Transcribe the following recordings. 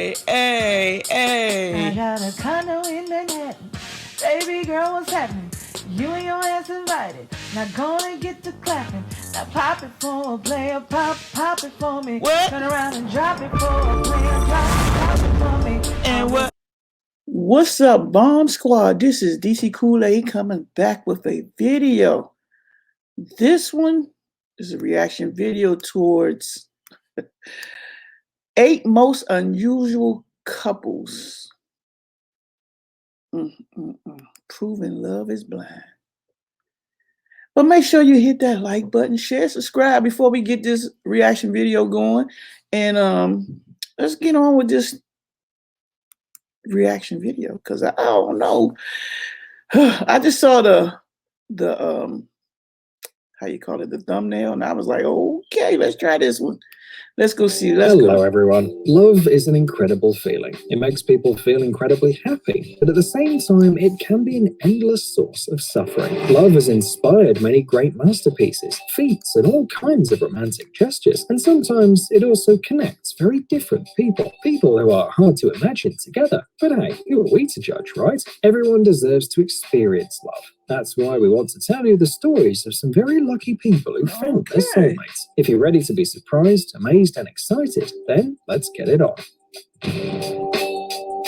I got a condo in Manhattan. Baby girl, what's happening? You and your ass invited. Not gonna get to clapping. Now pop it for a player, pop it for me. What? Turn around and drop it for a player, drop it for me. And what? What's up, Bomb Squad? This is DC KOOLAID coming back with a video. This one is a reaction video towards 8 most unusual couples. Proving love is blind. But make sure you hit that like button, share, subscribe before we get this reaction video going. And let's get on with this reaction video, because I don't know. I just saw the how you call it, the thumbnail, and I was like, okay, let's try this one. Let's go see. Hello, everyone. Love is an incredible feeling. It makes people feel incredibly happy, but at the same time, it can be an endless source of suffering. Love has inspired many great masterpieces, feats, and all kinds of romantic gestures, and sometimes it also connects very different people who are hard to imagine together. But hey, who are we to judge, right? Everyone deserves to experience love. That's why we want to tell you the stories of some very lucky people who found their soulmates. If you're ready to be surprised, amazed, and excited, then let's get it on.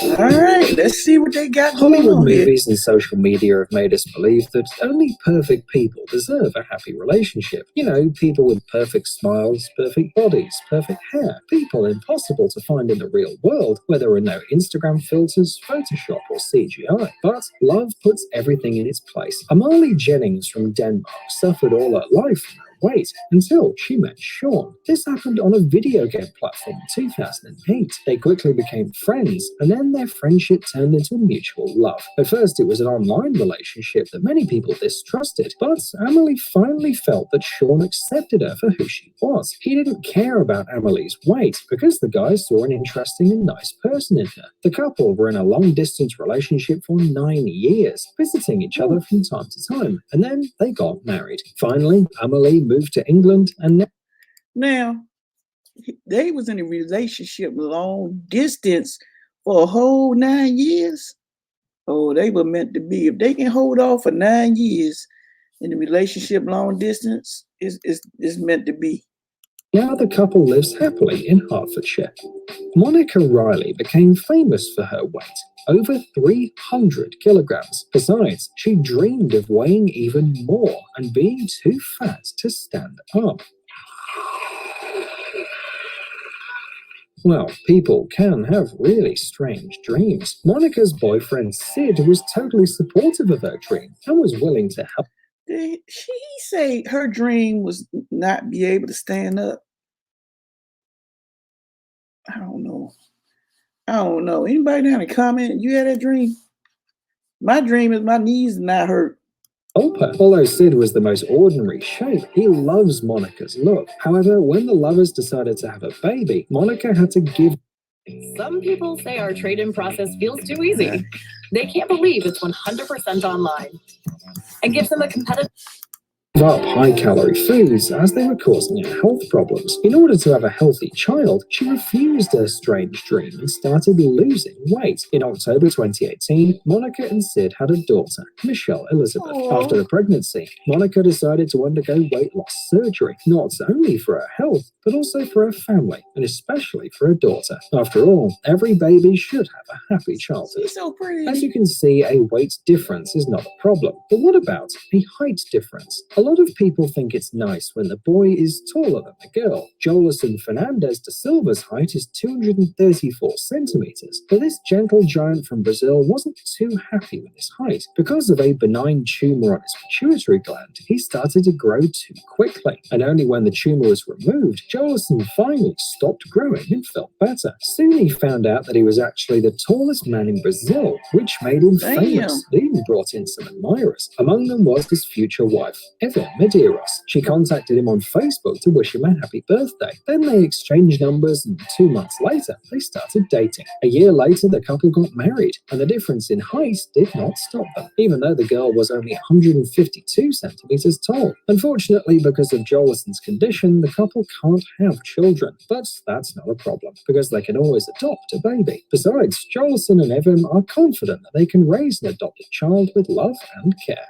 All right, let's see what they got going Hollywood on here. movies and social media have made us believe that only perfect people deserve a happy relationship. You know, people with perfect smiles, perfect bodies, perfect hair. People impossible to find in the real world, where there are no Instagram filters, Photoshop, or CGI. But love puts everything in its place. Amali Jennings from Denmark suffered all her life from her weight until she met Sean. This happened on a video game platform in 2008. They quickly became friends, and then their friendship turned into mutual love. At first, it was an online relationship that many people distrusted, but Amelie finally felt that Sean accepted her for who she was. He didn't care about Amelie's weight because the guy saw an interesting and nice person in her. The couple were in a long-distance relationship for 9 years, visiting each other from time to time, and then they got married. Finally, Amelie moved to England, and now they was in a relationship long distance for a whole 9 years. Oh, they were meant to be. If they can hold off for 9 years in a relationship long distance, it's meant to be. now the couple lives happily in Hertfordshire. Monica Riley became famous for her weight, over 300 kilograms. Besides, she dreamed of weighing even more and being too fat to stand up. Well, people can have really strange dreams. Monica's boyfriend Sid was totally supportive of her dream and was willing to help. Did she say her dream was not be able to stand up? I don't know. Anybody down in the comment, you had that dream? My dream is my knees not hurt. Although Sid was the most ordinary shape, he loves Monica's look. However, when the lovers decided to have a baby, Monica had to give. Some people say our trade-in process feels too easy. They can't believe it's 100% online. It gives them a competitive up high-calorie foods as they were causing her health problems. In order to have a healthy child, she refused her strange dream and started losing weight. In October 2018, Monica and Sid had a daughter, Michelle Elizabeth. After the pregnancy, Monica decided to undergo weight loss surgery, not only for her health, but also for her family, and especially for her daughter. After all, every baby should have a happy childhood. She's so pretty. As you can see, a weight difference is not a problem. But what about a height difference? A lot of people think it's nice when the boy is taller than the girl. Jolison Fernandez da Silva's height is 234 centimeters, but this gentle giant from Brazil wasn't too happy with his height. Because of a benign tumor on his pituitary gland, he started to grow too quickly, and only when the tumor was removed, Jolison finally stopped growing and felt better. Soon he found out that he was actually the tallest man in Brazil, which made him famous. He even brought in some admirers. Among them was his future wife. Evan Medeiros. She contacted him on Facebook to wish him a happy birthday. Then they exchanged numbers, and 2 months later, they started dating. A year later, the couple got married, and the difference in height did not stop them, even though the girl was only 152 centimeters tall. Unfortunately, because of Jolison's condition, the couple can't have children, but that's not a problem, because they can always adopt a baby. Besides, Jolison and Evan are confident that they can raise an adopted child with love and care.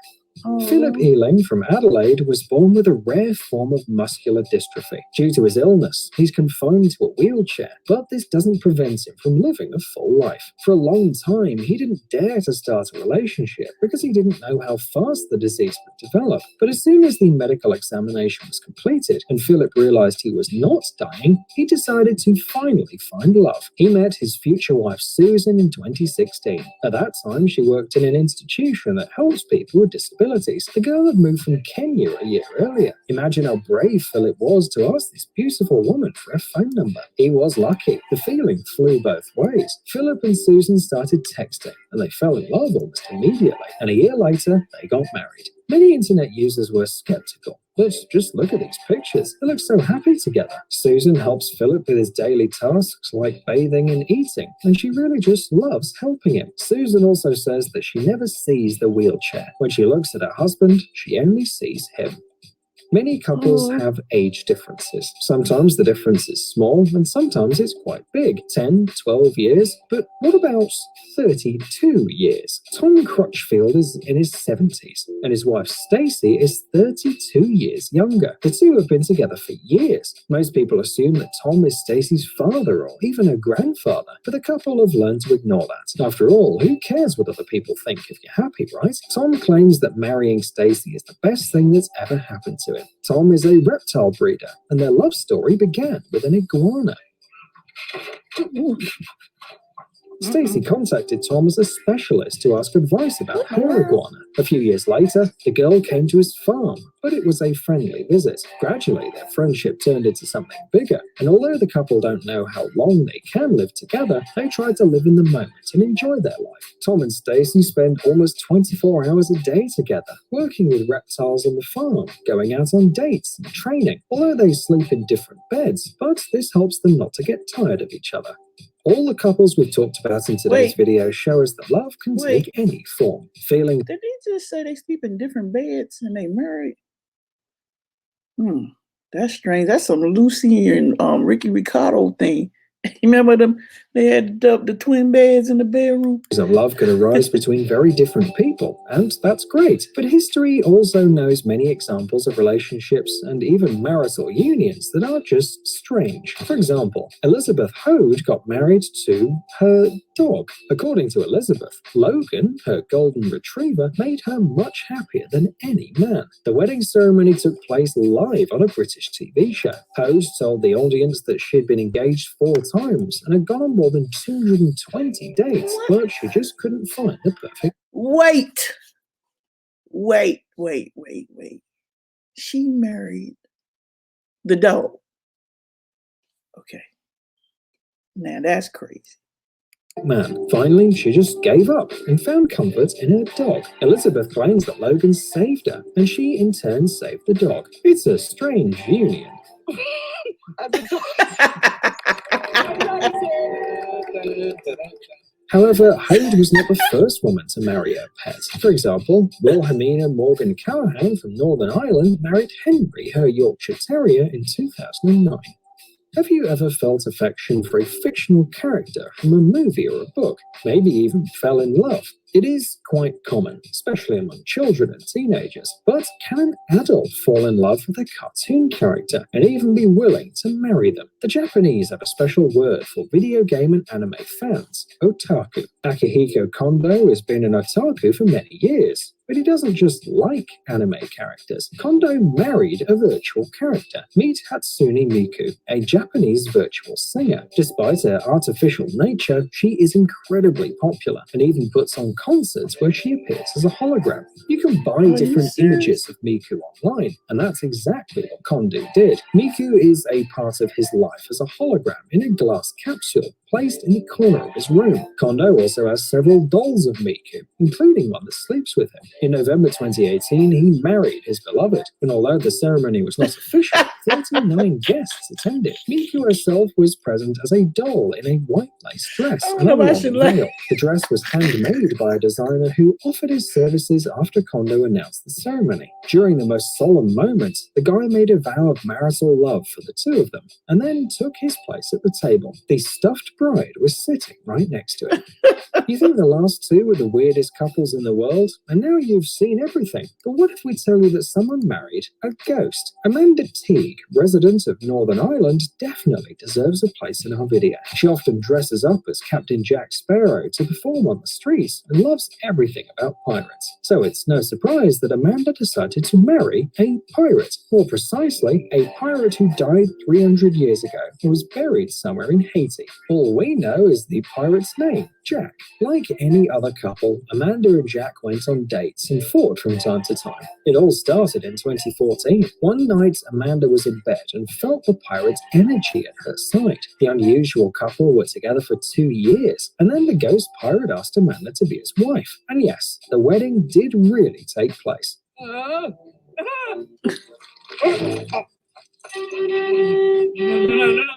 Philip Ealing from Adelaide was born with a rare form of muscular dystrophy. Due to his illness, he's confined to a wheelchair, but this doesn't prevent him from living a full life. For a long time, he didn't dare to start a relationship because he didn't know how fast the disease would develop. But as soon as the medical examination was completed and Philip realized he was not dying, he decided to finally find love. He met his future wife Susan in 2016. At that time, she worked in an institution that helps people with disabilities. The girl had moved from Kenya a year earlier. Imagine how brave Philip was to ask this beautiful woman for a phone number. He was lucky. The feeling flew both ways. Philip and Susan started texting, and they fell in love almost immediately. And a year later, they got married. Many internet users were skeptical. But just look at these pictures. They look so happy together. Susan helps Philip with his daily tasks like bathing and eating, and she really just loves helping him. Susan also says that she never sees the wheelchair. When she looks at her husband, she only sees him. Many couples have age differences. Sometimes the difference is small, and sometimes it's quite big, 10, 12 years. But what about 32 years? Tom Crutchfield is in his 70s, and his wife Stacey is 32 years younger. The two have been together for years. Most people assume that Tom is Stacey's father or even her grandfather, but the couple have learned to ignore that. After all, who cares what other people think if you're happy, right? Tom claims that marrying Stacey is the best thing that's ever happened to him. Tom is a reptile breeder, and their love story began with an iguana. Stacey contacted Tom as a specialist to ask advice about her iguana. A few years later, the girl came to his farm, but it was a friendly visit. Gradually, their friendship turned into something bigger, and although the couple don't know how long they can live together, they try to live in the moment and enjoy their life. Tom and Stacey spend almost 24 hours a day together, working with reptiles on the farm, going out on dates and training, although they sleep in different beds, but this helps them not to get tired of each other. All the couples we've talked about in today's video show us that love can take any form. Feeling... Did they just say they sleep in different beds and they married? That's strange. That's some Lucy and Ricky Ricardo thing. You remember them? They had the twin beds in the bedroom. Of love can arise between very different people, and that's great. But history also knows many examples of relationships and even marital unions that are just strange. For example, Elizabeth Hode got married to her dog. According to Elizabeth, Logan, her golden retriever, made her much happier than any man. The wedding ceremony took place live on a British TV show. Hode told the audience that she'd been engaged 4 times and had gone on more than 220 dates, but she just couldn't find the perfect... Wait. She married the dog. Okay. Now that's crazy. Man. Finally, she just gave up and found comfort in her dog. Elizabeth claims that Logan saved her, and she in turn saved the dog. It's a strange union. However, Hode was not the first woman to marry her pet. For example, Wilhelmina Morgan Callahan from Northern Ireland married Henry, her Yorkshire Terrier, in 2009. Have you ever felt affection for a fictional character from a movie or a book? Maybe even fell in love? It is quite common, especially among children and teenagers. But can an adult fall in love with a cartoon character and even be willing to marry them? The Japanese have a special word for video game and anime fans: otaku. Akihiko Kondo has been an otaku for many years. But he doesn't just like anime characters. Kondo married a virtual character. Meet Hatsune Miku, a Japanese virtual singer. Despite her artificial nature, she is incredibly popular and even puts on concerts where she appears as a hologram. You can buy different images of Miku online, and that's exactly what Kondo did. Miku is a part of his life as a hologram in a glass capsule, placed in the corner of his room. Kondo also has several dolls of Miku, including one that sleeps with him. In November 2018, he married his beloved, and although the ceremony was not official, 39 guests attended. Miku herself was present as a doll in a white lace dress and a long veil. The dress was handmade by a designer who offered his services after Kondo announced the ceremony. During the most solemn moment, the guy made a vow of marital love for the two of them, and then took his place at the table. The stuffed bride was sitting right next to him. You think the last two were the weirdest couples in the world, and now you've seen everything. But what if we tell you that someone married a ghost? Amanda Teague, resident of Northern Ireland, definitely deserves a place in our video. She often dresses up as Captain Jack Sparrow to perform on the streets and loves everything about pirates. So it's no surprise that Amanda decided to marry a pirate. More precisely, a pirate who died 300 years ago and was buried somewhere in Haiti. All we know is the pirate's name, Jack. Like any other couple, Amanda and Jack went on dates and fought from time to time. It all started in 2014. One night, Amanda was in bed and felt the pirate's energy at her side. The unusual couple were together for 2 years, and then the ghost pirate asked Amanda to be his wife. And yes, the wedding did really take place.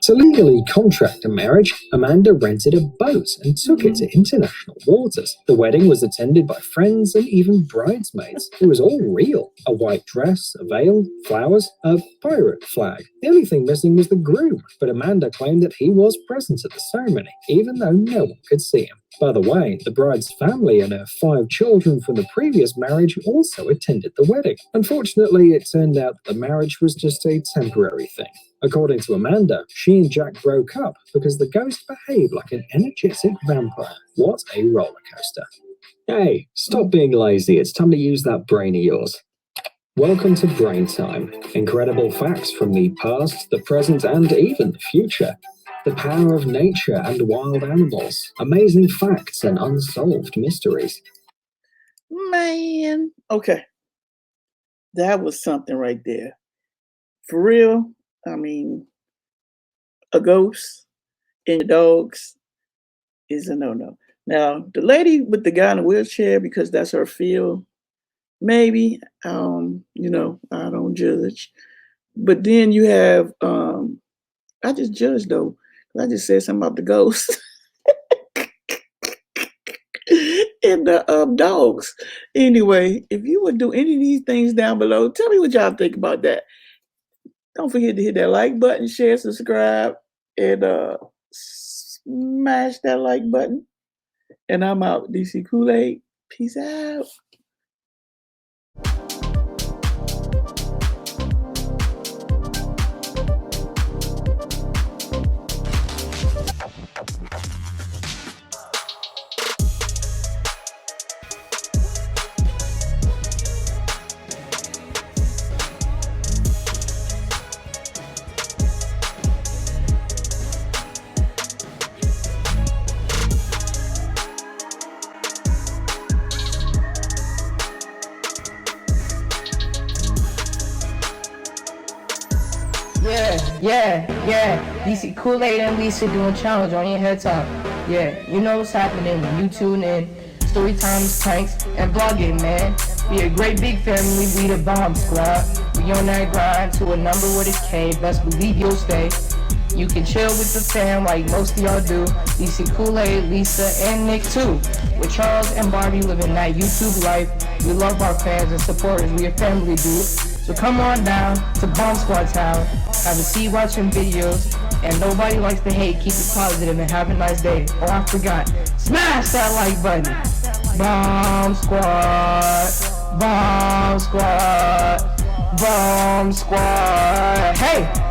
To legally contract a marriage, Amanda rented a boat and took it to international waters. The wedding was attended by friends and even bridesmaids. It was all real. A white dress, a veil, flowers, a pirate flag. The only thing missing was the groom, but Amanda claimed that he was present at the ceremony, even though no one could see him. By the way, the bride's family and her 5 children from the previous marriage also attended the wedding. Unfortunately, it turned out that the marriage was just a temporary thing. According to Amanda, she and Jack broke up because the ghost behaved like an energetic vampire. What a roller coaster. Hey, stop being lazy. It's time to use that brain of yours. Welcome to Brain Time. Incredible facts from the past, the present, and even the future. The power of nature and wild animals. Amazing facts and unsolved mysteries. Man. Okay. That was something right there. For real, I mean, a ghost and your dogs is a no-no. Now, the lady with the guy in a wheelchair, because that's her field, maybe, you know, I don't judge. But then you have, I just judged though. I just said something about the ghost and the dogs. Anyway, if you would do any of these things down below, tell me what y'all think about that. Don't forget to hit that like button, share, subscribe, and smash that like button. And I'm out. DC Kool-Aid. Peace out. Yeah. DC Kool-Aid and Lisa doing challenge on your head top. Yeah, you know what's happening when you tune in. Story times, pranks, and blogging, man. We a great big family, we the bomb squad. We on that grind to a number with a K, best believe you'll stay. You can chill with the fam like most of y'all do. DC Kool-Aid, Lisa, and Nick too. With Charles and Barbie living that YouTube life. We love our fans and supporters, we a family, dude. So come on down to Bomb Squad Town, have a seat watching videos, and nobody likes to hate, keep it positive and have a nice day. Oh, I forgot, smash that like button. Bomb Squad, Bomb Squad, Bomb Squad, hey!